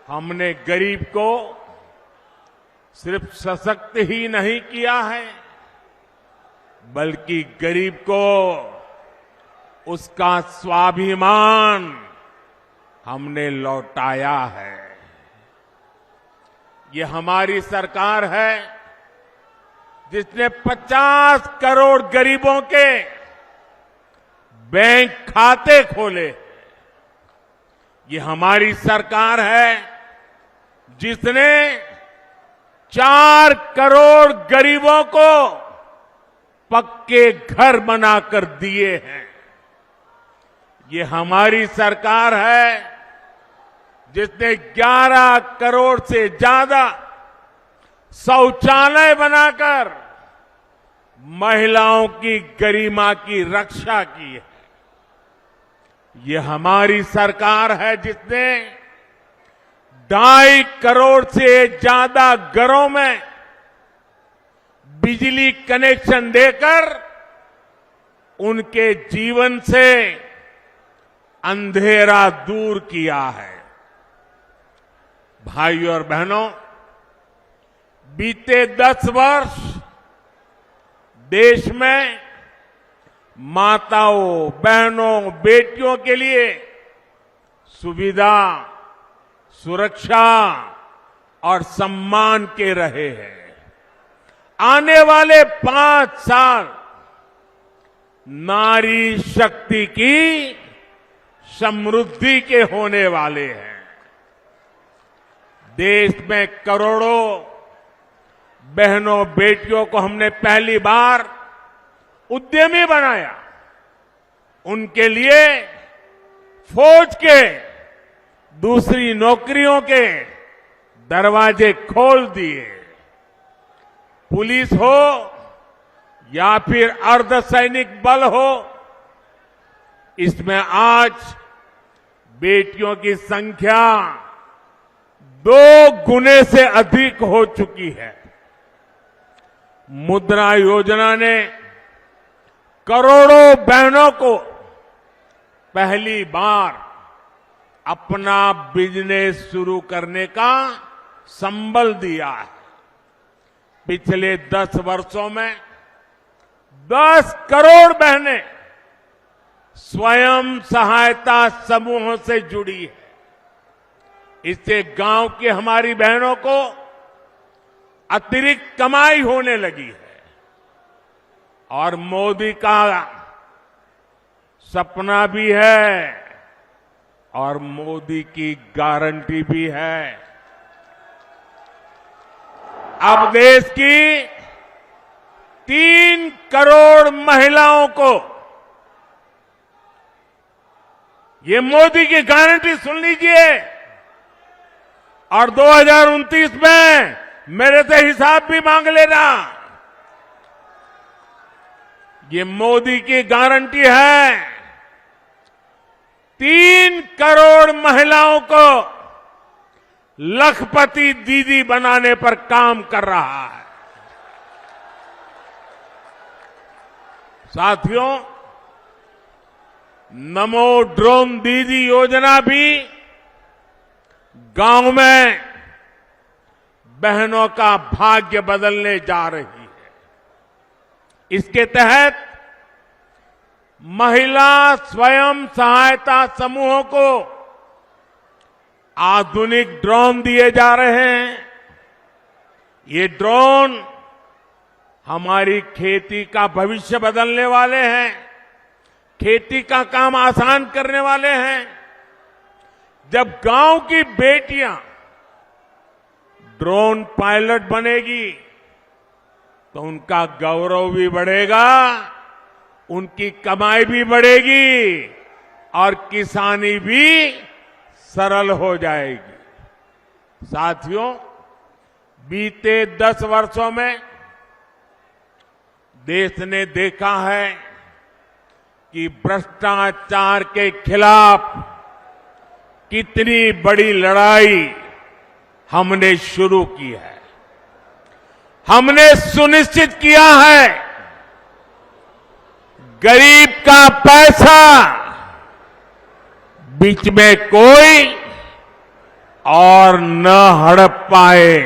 हमने गरीब को सिर्फ सशक्त ही नहीं किया है, बल्कि गरीब को उसका स्वाभिमान हमने लौटाया है। ये हमारी सरकार है जिसने 50 करोड़ गरीबों के बैंक खाते खोले। ये हमारी सरकार है जिसने 4 करोड़ गरीबों को पक्के घर बनाकर दिए हैं। ये हमारी सरकार है जिसने 11 करोड़ से ज्यादा शौचालय बनाकर महिलाओं की गरिमा की रक्षा की है। ये हमारी सरकार है जिसने 2.5 करोड़ से ज्यादा घरों में बिजली कनेक्शन देकर उनके जीवन से अंधेरा दूर किया है। भाइयों और बहनों, बीते 10 वर्ष देश में माताओं, बहनों, बेटियों के लिए सुविधा, सुरक्षा और सम्मान के रहे हैं। आने वाले 5 साल नारी शक्ति की समृद्धि के होने वाले हैं। देश में करोड़ों बहनों, बेटियों को हमने पहली बार उद्यमी बनाया। उनके लिए फौज के, दूसरी नौकरियों के दरवाजे खोल दिए। पुलिस हो या फिर अर्धसैनिक बल हो, इसमें आज बेटियों की संख्या 2 गुने से अधिक हो चुकी है। मुद्रा योजना ने करोड़ों बहनों को पहली बार अपना बिजनेस शुरू करने का संबल दिया है। पिछले 10 वर्षों में 10 करोड़ बहनें स्वयं सहायता समूहों से जुड़ी है। इससे गांव की हमारी बहनों को अतिरिक्त कमाई होने लगी है और मोदी का सपना भी है और मोदी की गारंटी भी है। अब देश की 3 करोड़ महिलाओं को ये मोदी की गारंटी सुन लीजिए, और 2029 में मेरे से हिसाब भी मांग लेना। ये मोदी की गारंटी है। 3 करोड़ महिलाओं को लखपति दीदी बनाने पर काम कर रहा है। साथियों, नमो ड्रोन दीदी योजना भी गांव में बहनों का भाग्य बदलने जा रही है। इसके तहत महिला स्वयं सहायता समूहों को आधुनिक ड्रोन दिए जा रहे हैं। ये ड्रोन हमारी खेती का भविष्य बदलने वाले हैं, खेती का काम आसान करने वाले हैं। जब गांव की बेटियां ड्रोन पायलट बनेगी तो उनका गौरव भी बढ़ेगा, उनकी कमाई भी बढ़ेगी और किसानी भी सरल हो जाएगी। साथियों, बीते 10 वर्षों में देश ने देखा है कि भ्रष्टाचार के खिलाफ कितनी बड़ी लड़ाई हमने शुरू की है। हमने सुनिश्चित किया है गरीब का पैसा बीच में कोई और न हड़प पाए।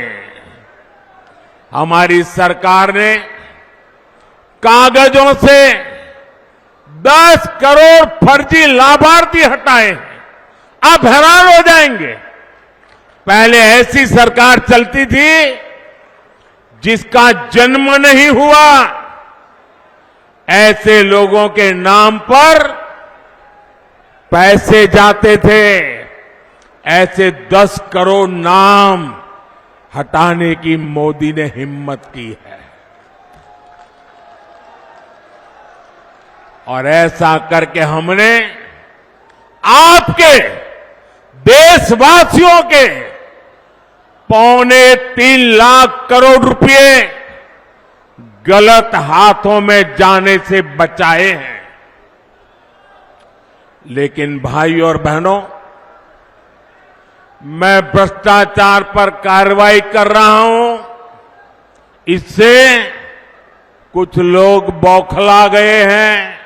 हमारी सरकार ने कागजों से 10 करोड़ फर्जी लाभार्थी हटाए हैं। आप हैरान हो जाएंगे। पहले ऐसी सरकार चलती थी जिसका जन्म नहीं हुआ, ऐसे लोगों के नाम पर पैसे जाते थे। ऐसे 10 करोड़ नाम हटाने की मोदी ने हिम्मत की है। और ऐसा करके हमने आपके देशवासियों के 3.25 लाख करोड़ रुपए गलत हाथों में जाने से बचाए हैं। लेकिन भाई और बहनों, मैं भ्रष्टाचार पर कार्रवाई कर रहा हूं, इससे कुछ लोग बौखला गए हैं।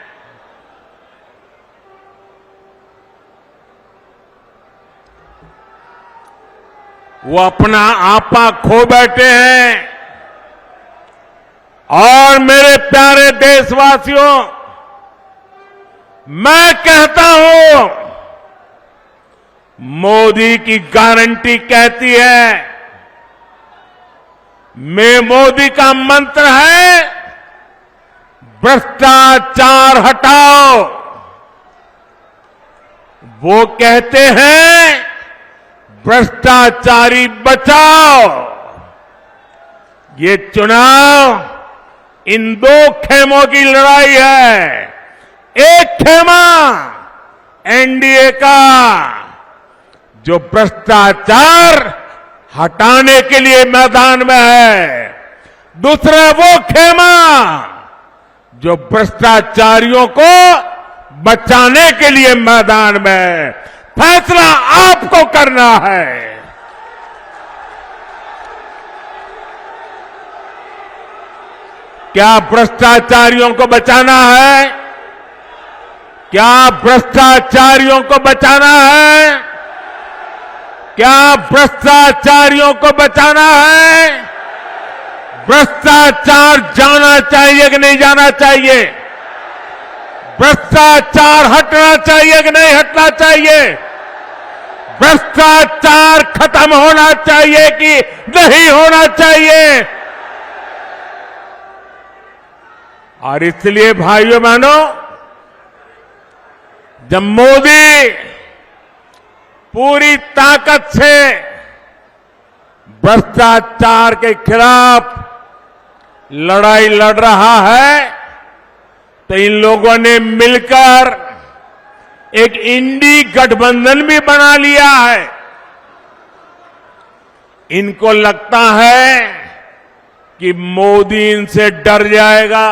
वो अपना आपा खो बैठे हैं। और मेरे प्यारे देशवासियों, मैं कहता हूं, मोदी की गारंटी कहती है, मोदी का मंत्र है, भ्रष्टाचार हटाओ। वो कहते हैं, भ्रष्टाचारी बचाओ। ये चुनाव इन 2 खेमों की लड़ाई है। एक खेमा एनडीए का, जो भ्रष्टाचार हटाने के लिए मैदान में है। दूसरा वो खेमा जो भ्रष्टाचारियों को बचाने के लिए मैदान में है। फैसला आपको करना है। क्या भ्रष्टाचारियों को बचाना है? क्या भ्रष्टाचारियों को बचाना है? क्या भ्रष्टाचारियों को बचाना है? भ्रष्टाचार जाना चाहिए कि नहीं जाना चाहिए? भ्रष्टाचार हटना चाहिए कि नहीं हटना चाहिए? भ्रष्टाचार खत्म होना चाहिए कि नहीं होना चाहिए? और इसलिए भाइयों बहनों, जब मोदी पूरी ताकत से भ्रष्टाचार के खिलाफ लड़ाई लड़ रहा है, तो इन लोगों ने मिलकर एक इंडी गठबंधन भी बना लिया है। इनको लगता है कि मोदी इनसे डर जाएगा,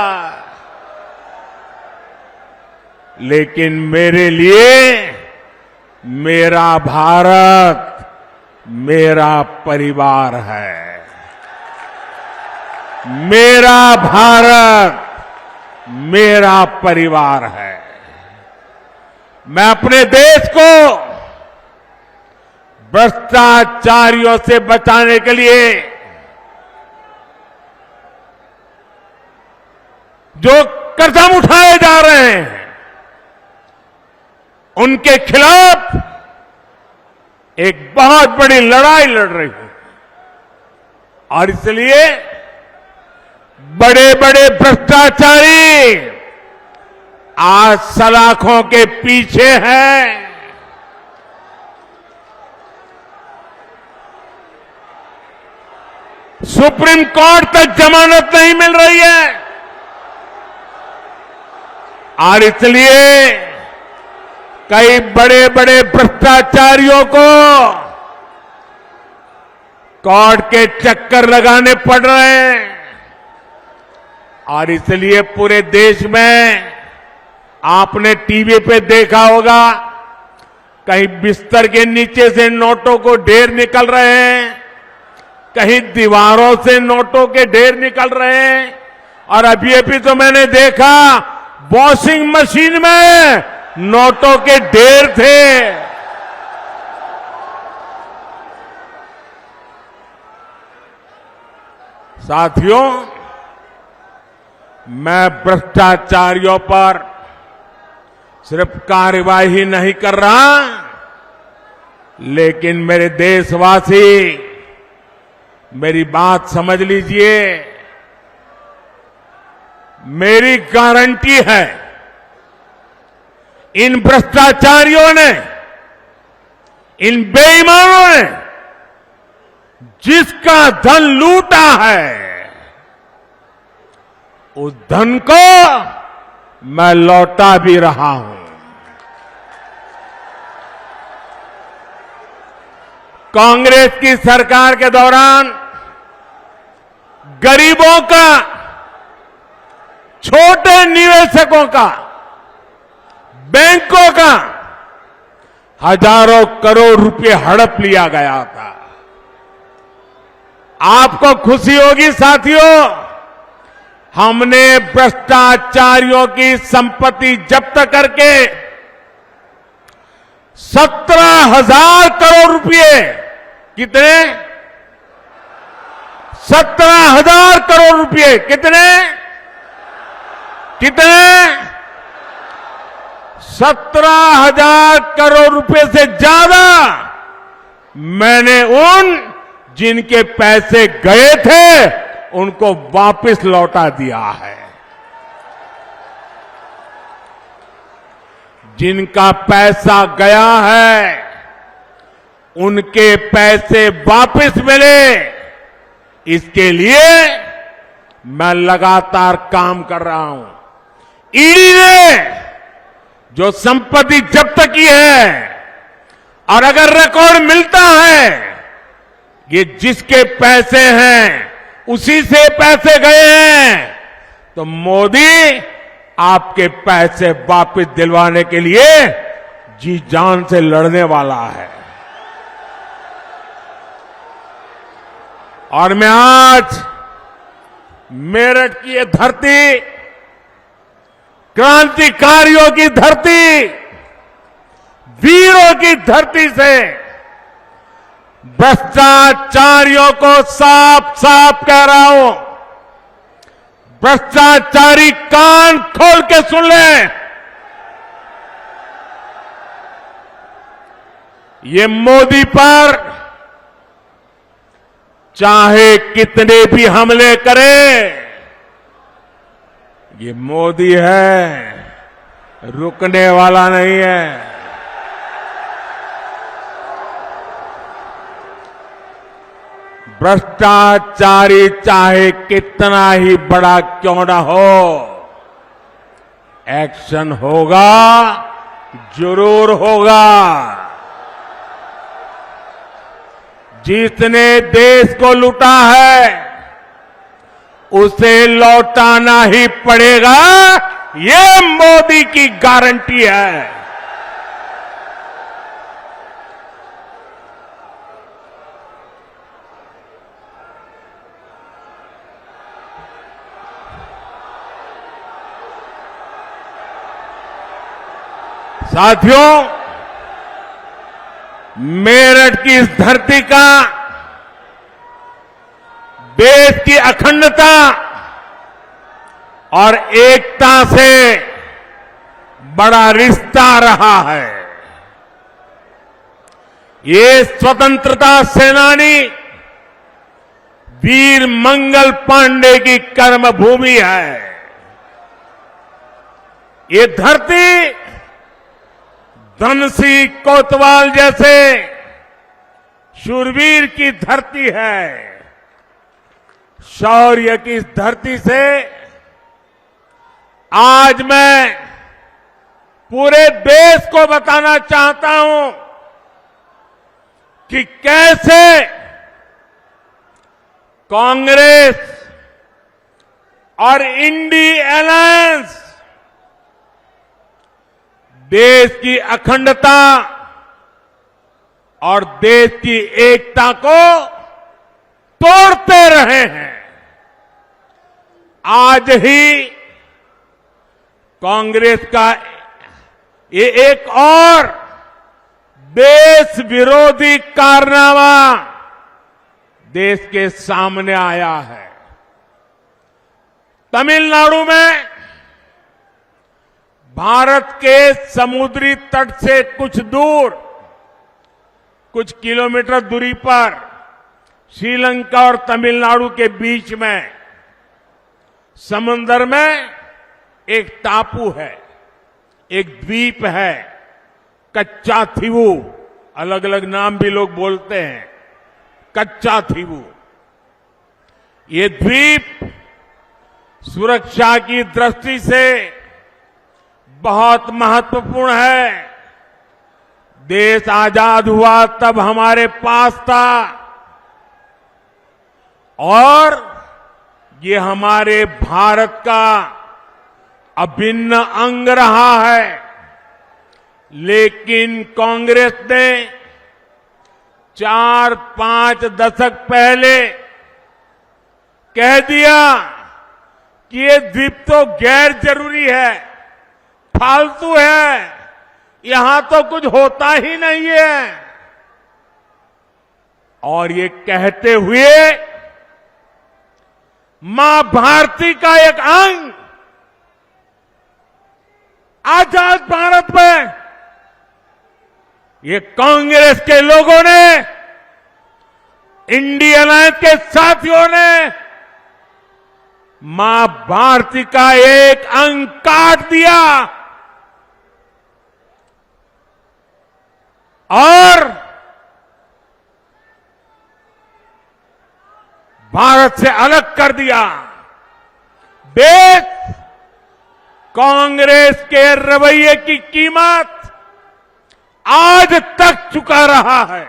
लेकिन मेरे लिए मेरा भारत मेरा परिवार है। मेरा भारत मेरा परिवार है। मैं अपने देश को भ्रष्टाचारियों से बचाने के लिए जो कदम उठाए जा रहे हैं, उनके खिलाफ एक बहुत बड़ी लड़ाई लड़ रही हूं। और इसलिए बड़े बड़े भ्रष्टाचारी आज सलाखों के पीछे हैं। सुप्रीम कोर्ट तक जमानत नहीं मिल रही है। और इसलिए कई बड़े बड़े भ्रष्टाचारियों को कोर्ट के चक्कर लगाने पड़ रहे हैं। और इसलिए पूरे देश में आपने टीवी पे देखा होगा, कहीं बिस्तर के नीचे से नोटों को ढेर निकल रहे हैं, कहीं दीवारों से नोटों के ढेर निकल रहे हैं। और अभी तो मैंने देखा, वॉशिंग मशीन में नोटों के ढेर थे। साथियों, मैं भ्रष्टाचारियों पर सिर्फ कार्यवाही नहीं कर रहा, लेकिन मेरे देशवासी मेरी बात समझ लीजिए। मेरी गारंटी है, इन भ्रष्टाचारियों ने, इन बेईमानों ने जिसका धन लूटा है, उस धन को मैं लौटा भी रहा हूं। कांग्रेस की सरकार के दौरान गरीबों का, छोटे निवेशकों का, बैंकों का हजारों करोड़ रुपए हड़प लिया गया था। आपको खुशी होगी साथियों, हमने भ्रष्टाचारियों की संपत्ति जब्त करके 17,000 करोड़ रुपए, कितने? 17,000 करोड़ रुपए। कितने? 17,000 करोड़ रुपए से ज्यादा मैंने उन जिनके पैसे गए थे उनको वापस लौटा दिया है। जिनका पैसा गया है उनके पैसे वापस मिले, इसके लिए मैं लगातार काम कर रहा हूं। ईडी ने जो संपत्ति जब्त की है, और अगर रिकॉर्ड मिलता है ये जिसके पैसे हैं उसी से पैसे गए हैं, तो मोदी आपके पैसे वापस दिलवाने के लिए जी जान से लड़ने वाला है। और मैं आज मेरठ की ये धरती, क्रांतिकारियों की धरती, वीरों की धरती से भ्रष्टाचारियों को साफ साफ कह रहा हूं, भ्रष्टाचारी कान खोल के सुन लें। ये मोदी पर चाहे कितने भी हमले करे, ये मोदी है, रुकने वाला नहीं है। भ्रष्टाचारी चाहे कितना ही बड़ा क्यों ना हो, एक्शन होगा, जरूर होगा। जिसने देश को लूटा है उसे लौटाना ही पड़ेगा, ये मोदी की गारंटी है। साथियों, मेरठ की इस धरती का देश की अखंडता और एकता से बड़ा रिश्ता रहा है। ये स्वतंत्रता सेनानी वीर मंगल पांडे की कर्मभूमि है। ये धरती धनसिंह कोतवाल जैसे शूरवीर की धरती है। शौर्य की इस धरती से आज मैं पूरे देश को बताना चाहता हूं कि कैसे कांग्रेस और इंडी अलायंस देश की अखंडता और देश की एकता को तोड़ते रहे हैं। आज ही कांग्रेस का ये एक और देश विरोधी कारनामा देश के सामने आया है। तमिलनाडु में भारत के समुद्री तट से कुछ दूर, कुछ किलोमीटर दूरी पर श्रीलंका और तमिलनाडु के बीच में समंदर में एक टापू है, एक द्वीप है, कच्चा थीवू, अलग अलग नाम भी लोग बोलते हैं, कच्चा थीवू। ये द्वीप सुरक्षा की दृष्टि से बहुत महत्वपूर्ण है। देश आजाद हुआ तब हमारे पास था और ये हमारे भारत का अभिन्न अंग रहा है। लेकिन कांग्रेस ने 4-5 दशक पहले कह दिया कि ये द्वीप तो गैर जरूरी है, फालतू है, यहां तो कुछ होता ही नहीं है। और ये कहते हुए मां भारती का एक अंग आजाद भारत में ये कांग्रेस के लोगों ने, इंडियन अलायंस के साथियों ने मां भारती का एक अंग काट दिया और भारत से अलग कर दिया। देश कांग्रेस के रवैये की कीमत आज तक चुका रहा है।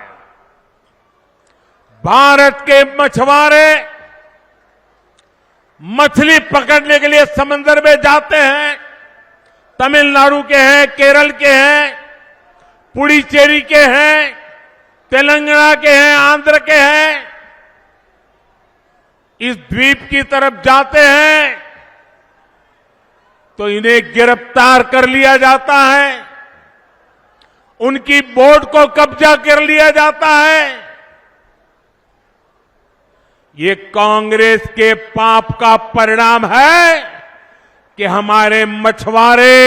भारत के मछुआरे मछली पकड़ने के लिए समंदर में जाते हैं, तमिलनाडु के हैं, केरल के हैं, पुडुचेरी के हैं, तेलंगाना के हैं, आंध्र के हैं, इस द्वीप की तरफ जाते हैं तो इन्हें गिरफ्तार कर लिया जाता है, उनकी बोट को कब्जा कर लिया जाता है। ये कांग्रेस के पाप का परिणाम है कि हमारे मछुआरे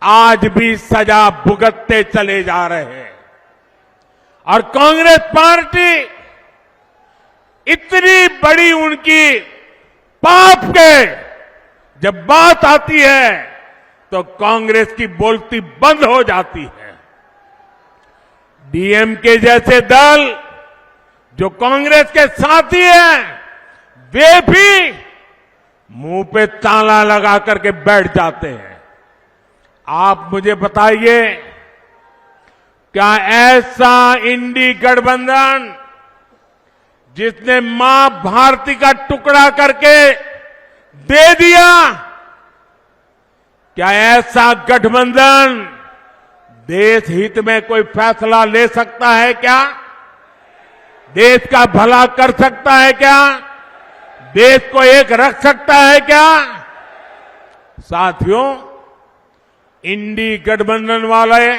आज भी सजा भुगतते चले जा रहे हैं। और कांग्रेस पार्टी इतनी बड़ी उनकी पाप के जब बात आती है तो कांग्रेस की बोलती बंद हो जाती है। डीएमके जैसे दल जो कांग्रेस के साथी हैं, वे भी मुंह पे ताला लगा करके बैठ जाते हैं। आप मुझे बताइए, क्या ऐसा इंडी गठबंधन जिसने मां भारती का टुकड़ा करके दे दिया, क्या ऐसा गठबंधन देश हित में कोई फैसला ले सकता है क्या? देश का भला कर सकता है क्या? देश को एक रख सकता है क्या? साथियों, इंडी गठबंधन वाले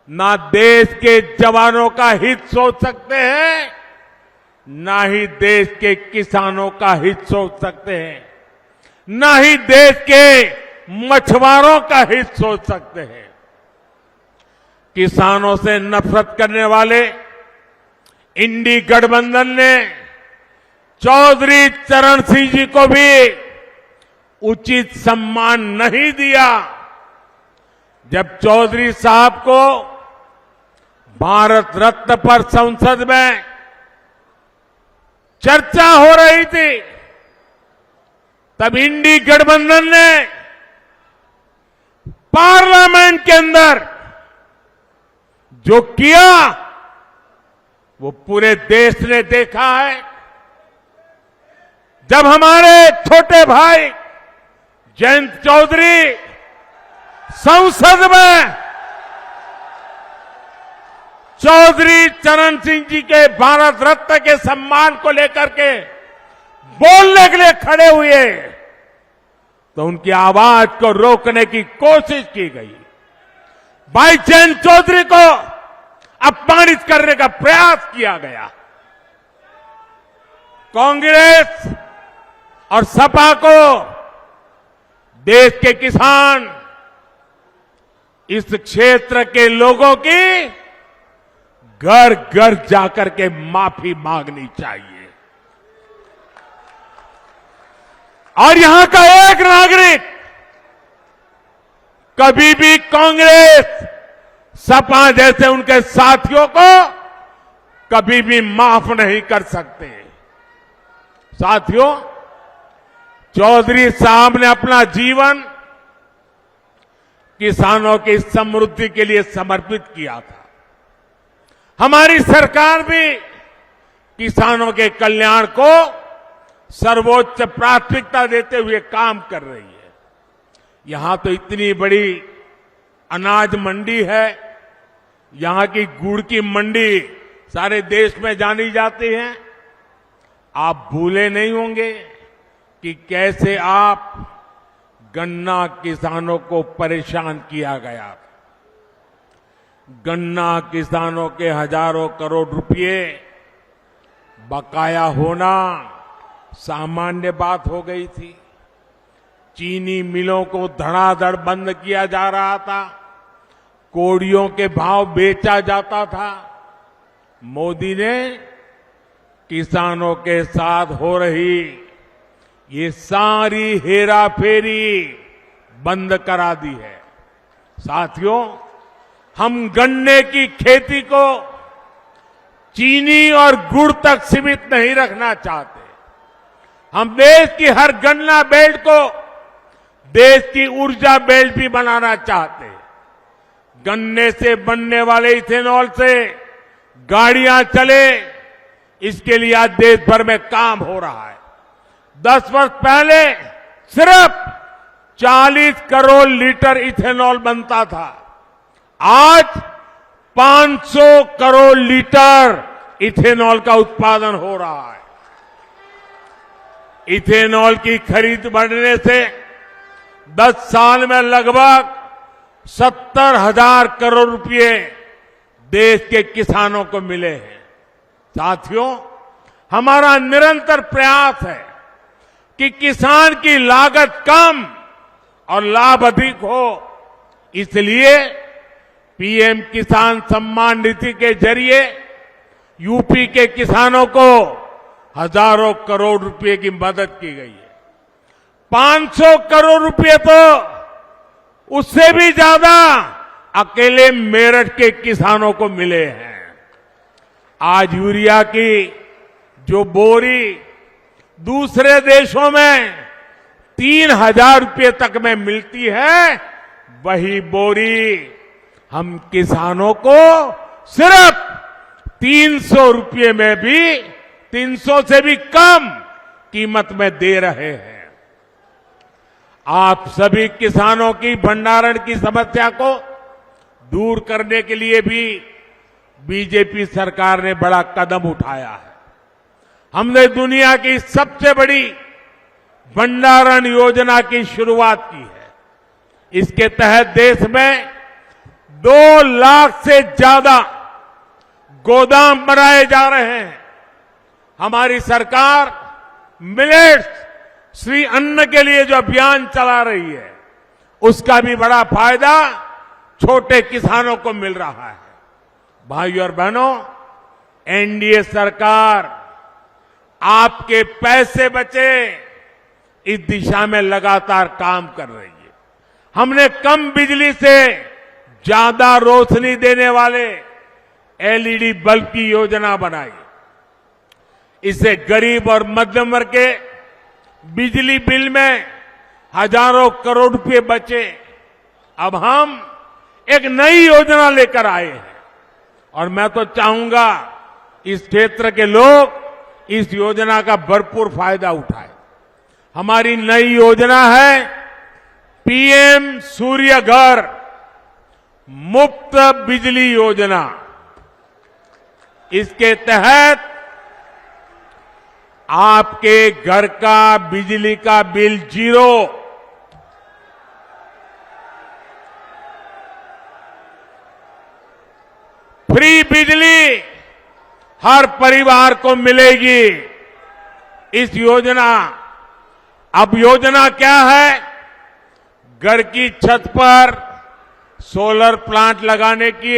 ना देश के जवानों का हित सोच सकते हैं, ना ही देश के किसानों का हित सोच सकते हैं, ना ही देश के मछुआरों का हित सोच सकते हैं। किसानों से नफरत करने वाले इंडी गठबंधन ने चौधरी चरण सिंह जी को भी उचित सम्मान नहीं दिया। जब चौधरी साहब को भारत रत्न पर संसद में चर्चा हो रही थी, तब इंडी गठबंधन ने पार्लियामेंट के अंदर जो किया वो पूरे देश ने देखा है। जब हमारे छोटे भाई जयंत चौधरी संसद में चौधरी चरण सिंह जी के भारत रत्न के सम्मान को लेकर के बोलने के लिए खड़े हुए तो उनकी आवाज को रोकने की कोशिश की गई। भाई जयंत चौधरी को अपमानित करने का प्रयास किया गया। कांग्रेस और सपा को देश के किसान, इस क्षेत्र के लोगों की घर घर जाकर के माफी मांगनी चाहिए। और यहां का एक नागरिक कभी भी कांग्रेस, सपा जैसे उनके साथियों को कभी भी माफ नहीं कर सकते। साथियों, चौधरी साहब ने अपना जीवन किसानों की समृद्धि के लिए समर्पित किया था। हमारी सरकार भी किसानों के कल्याण को सर्वोच्च प्राथमिकता देते हुए काम कर रही है। यहां तो इतनी बड़ी अनाज मंडी है, यहां की गुड़ की मंडी सारे देश में जानी जाती है। आप भूले नहीं होंगे कि कैसे आप गन्ना किसानों को परेशान किया गया। गन्ना किसानों के हजारों करोड़ रुपए बकाया होना सामान्य बात हो गई थी। चीनी मिलों को धड़ाधड़ बंद किया जा रहा था, कोड़ियों के भाव बेचा जाता था। मोदी ने किसानों के साथ हो रही ये सारी हेराफेरी बंद करा दी है। साथियों, हम गन्ने की खेती को चीनी और गुड़ तक सीमित नहीं रखना चाहते। हम देश की हर गन्ना बेल्ट को देश की ऊर्जा बेल्ट भी बनाना चाहते हैं। गन्ने से बनने वाले इथेनॉल से गाड़ियां चले, इसके लिए आज देश भर में काम हो रहा है। 10 वर्ष पहले सिर्फ 40 करोड़ लीटर इथेनॉल बनता था, आज 500 करोड़ लीटर इथेनॉल का उत्पादन हो रहा है। इथेनॉल की खरीद बढ़ने से 10 साल में लगभग 70,000 करोड़ रुपए देश के किसानों को मिले हैं। साथियों, हमारा निरंतर प्रयास है कि किसान की लागत कम और लाभ अधिक हो। इसलिए पीएम किसान सम्मान निधि के जरिए यूपी के किसानों को हजारों करोड़ रुपए की मदद की गई है। 500 करोड़ रुपए तो उससे भी ज्यादा अकेले मेरठ के किसानों को मिले हैं। आज यूरिया की जो बोरी दूसरे देशों में 3,000 रुपए तक में मिलती है, वही बोरी हम किसानों को सिर्फ 300 रुपए में भी, 300 से भी कम कीमत में दे रहे हैं। आप सभी किसानों की भंडारण की समस्या को दूर करने के लिए भी बीजेपी सरकार ने बड़ा कदम उठाया है। हमने दुनिया की सबसे बड़ी भंडारण योजना की शुरुआत की है। इसके तहत देश में 2 लाख से ज्यादा गोदाम बनाए जा रहे हैं। हमारी सरकार मिलेट्स श्री अन्न के लिए जो अभियान चला रही है, उसका भी बड़ा फायदा छोटे किसानों को मिल रहा है। भाइयों और बहनों, एनडीए सरकार आपके पैसे बचे इस दिशा में लगातार काम कर रही है। हमने कम बिजली से ज्यादा रोशनी देने वाले एलईडी बल्ब की योजना बनाई। इससे गरीब और मध्यम वर्ग के बिजली बिल में हजारों करोड़ रुपए बचे। अब हम एक नई योजना लेकर आए हैं और मैं तो चाहूंगा इस क्षेत्र के लोग इस योजना का भरपूर फायदा उठाएं। हमारी नई योजना है पीएम सूर्य घर मुफ्त बिजली योजना। इसके तहत आपके घर का बिजली का बिल 0, फ्री बिजली हर परिवार को मिलेगी। इस योजना अब योजना क्या है? घर की छत पर सोलर प्लांट लगाने की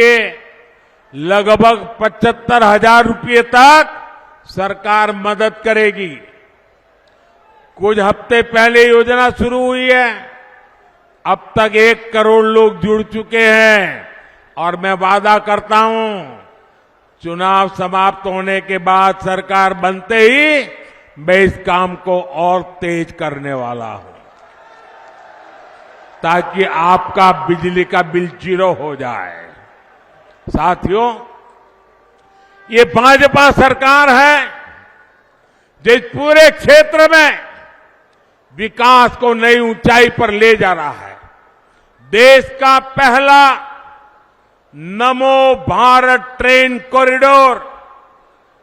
लगभग 75,000 रुपये तक सरकार मदद करेगी। कुछ हफ्ते पहले योजना शुरू हुई है। अब तक 1 करोड़ लोग जुड़ चुके हैं और मैं वादा करता हूं चुनाव समाप्त होने के बाद सरकार बनते ही मैं इस काम को और तेज करने वाला हूं ताकि आपका बिजली का बिल 0 हो जाए। साथियों, ये भाजपा सरकार है जो इस पूरे क्षेत्र में विकास को नई ऊंचाई पर ले जा रहा है। देश का पहला नमो भारत ट्रेन कॉरिडोर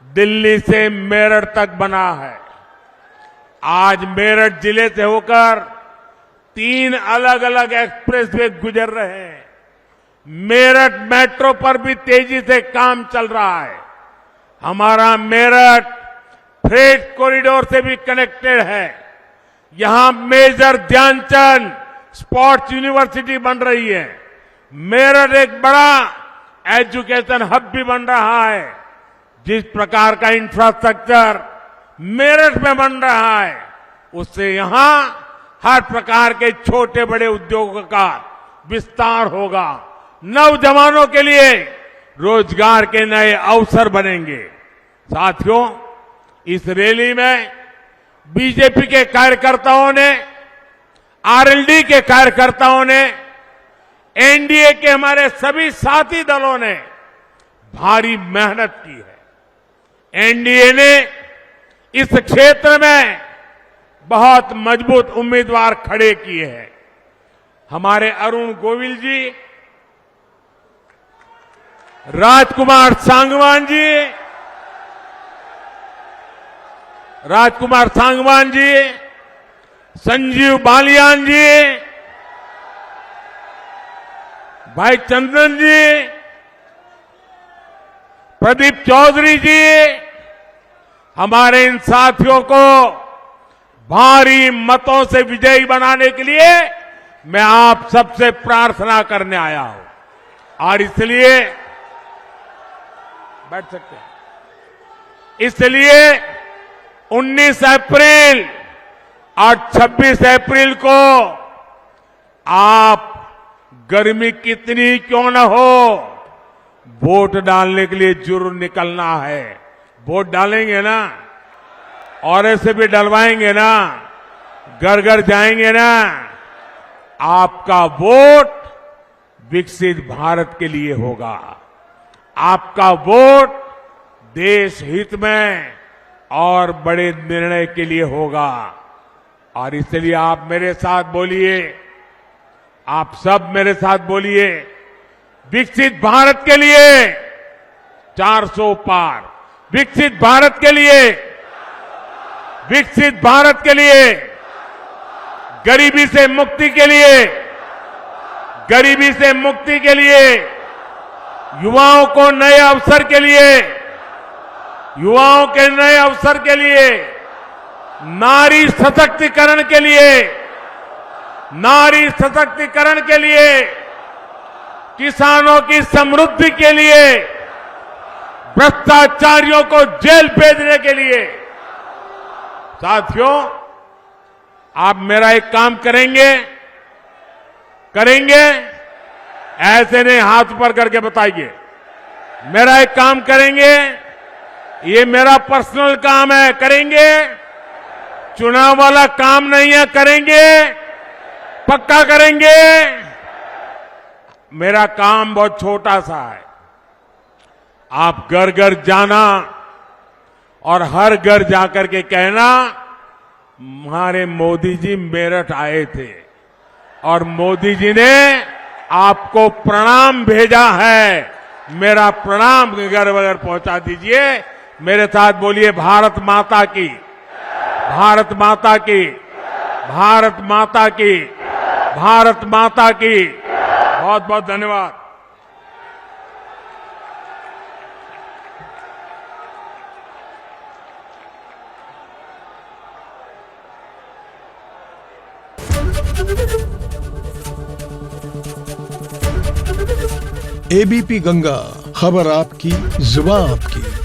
दिल्ली से मेरठ तक बना है। आज मेरठ जिले से होकर 3 अलग अलग एक्सप्रेसवे गुजर रहे हैं। मेरठ मेट्रो पर भी तेजी से काम चल रहा है। हमारा मेरठ फ्रेट कॉरिडोर से भी कनेक्टेड है। यहां मेजर ध्यानचंद स्पोर्ट्स यूनिवर्सिटी बन रही है। मेरठ एक बड़ा एजुकेशन हब भी बन रहा है। जिस प्रकार का इंफ्रास्ट्रक्चर मेरठ में बन रहा है उससे यहां हर प्रकार के छोटे बड़े उद्योगों का विस्तार होगा। नौजवानों के लिए रोजगार के नए अवसर बनेंगे। साथियों, इस रैली में बीजेपी के कार्यकर्ताओं ने, आरएलडी के कार्यकर्ताओं ने, एनडीए के हमारे सभी साथी दलों ने भारी मेहनत की है। एनडीए ने इस क्षेत्र में बहुत मजबूत उम्मीदवार खड़े किए हैं। हमारे अरुण गोविल जी, राजकुमार सांगवान जी, संजीव बालियान जी, भाई चंदन जी, प्रदीप चौधरी जी, हमारे इन साथियों को भारी मतों से विजयी बनाने के लिए मैं आप सबसे प्रार्थना करने आया हूं और इसलिए बैठ सकते हैं। इसलिए 19 अप्रैल और 26 अप्रैल को आप गर्मी कितनी क्यों न हो वोट डालने के लिए जरूर निकलना है। वोट डालेंगे ना? और ऐसे भी डलवाएंगे ना? घर घर जाएंगे ना? आपका वोट विकसित भारत के लिए होगा। आपका वोट देश हित में और बड़े निर्णय के लिए होगा। और इसलिए आप मेरे साथ बोलिए, आप सब मेरे साथ बोलिए, विकसित भारत के लिए 400 पार, विकसित भारत के लिए, विकसित भारत के लिए, गरीबी से मुक्ति के लिए, गरीबी से मुक्ति के लिए, युवाओं को नए अवसर के लिए, युवाओं के नए अवसर के लिए, नारी सशक्तिकरण के लिए, नारी सशक्तिकरण के लिए, किसानों की समृद्धि के लिए, भ्रष्टाचारियों को जेल भेजने के लिए। साथियों, आप मेरा एक काम करेंगे? ऐसे नहीं, हाथ ऊपर करके बताइए। मेरा एक काम करेंगे? ये मेरा पर्सनल काम है, करेंगे? चुनाव वाला काम नहीं है, करेंगे? पक्का करेंगे? मेरा काम बहुत छोटा सा है। आप घर घर जाना और हर घर जाकर के कहना हमारे मोदी जी मेरठ आए थे और मोदी जी ने आपको प्रणाम भेजा है। मेरा प्रणाम घर वगैरह पहुंचा दीजिए। मेरे साथ बोलिए, भारत माता की, भारत माता की, भारत माता की, भारत माता की। बहुत बहुत धन्यवाद। एबीपी गंगा, खबर आपकी, जुबान आपकी।